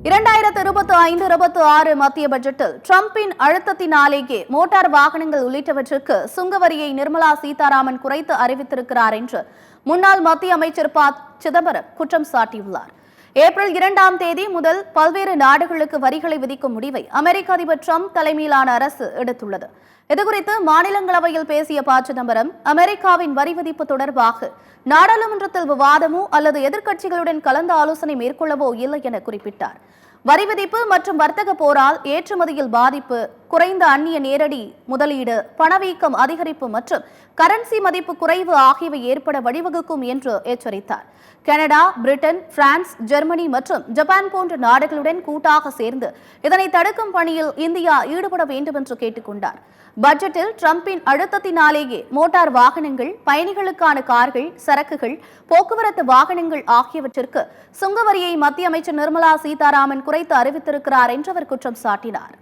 2025-26 மத்திய பட்ஜெட்டில் டிரம்பின் அழுத்தத்தினாலேயே மோட்டார் வாகனங்கள் உள்ளிட்டவற்றுக்கு சுங்கவரியை நிர்மலா சீதாராமன் குறைத்து அறிவித்திருக்கிறார் என்று முன்னாள் மத்திய அமைச்சர் ப. சிதம்பரம் குற்றம் சாட்டியுள்ளார். ஏப்ரல் 2ஆம் தேதி முதல் பல்வேறு நாடுகளுக்கு வரிகளை விதிக்கும் முடிவை அமெரிக்க அதிபர் டிரம்ப் தலைமையிலான அரசு எடுத்துள்ளது. இதுகுறித்து மாநிலங்களவையில் பேசிய ப. சிதம்பரம், அமெரிக்காவின் வரி விதிப்பு தொடர்பாக நாடாளுமன்றத்தில் விவாதமோ அல்லது எதிர்க்கட்சிகளுடன் கலந்து ஆலோசனை மேற்கொள்ளவோ இல்லை என குறிப்பிட்டார். வரி விதிப்பு மற்றும் வர்த்தக போரால் ஏற்றுமதியில் பாதிப்பு, குறைந்த அந்நிய நேரடி முதலீடு, பணவீக்கம் அதிகரிப்பு மற்றும் கரன்சி மதிப்பு குறைவு ஆகியவை ஏற்பட வழிவகுக்கும் என்று எச்சரித்தார். கனடா, பிரிட்டன், பிரான்ஸ், ஜெர்மனி மற்றும் ஜப்பான் போன்ற நாடுகளுடன் கூட்டாக சேர்ந்து இதனை தடுக்கும் பணியில் இந்தியா ஈடுபட வேண்டும் என்று கேட்டுக்கொண்டார். பட்ஜெட்டில் டிரம்பின் அழுத்தத்தினாலேயே மோட்டார் வாகனங்கள், பயணிகளுக்கான கார்கள், சரக்குகள், போக்குவரத்து வாகனங்கள் ஆகியவற்றிற்கு சுங்கவரியை மத்திய அமைச்சர் நிர்மலா சீதாராமன் குறைத்து அறிவித்திருக்கிறார் என்று அவர் குற்றம் சாட்டினார்.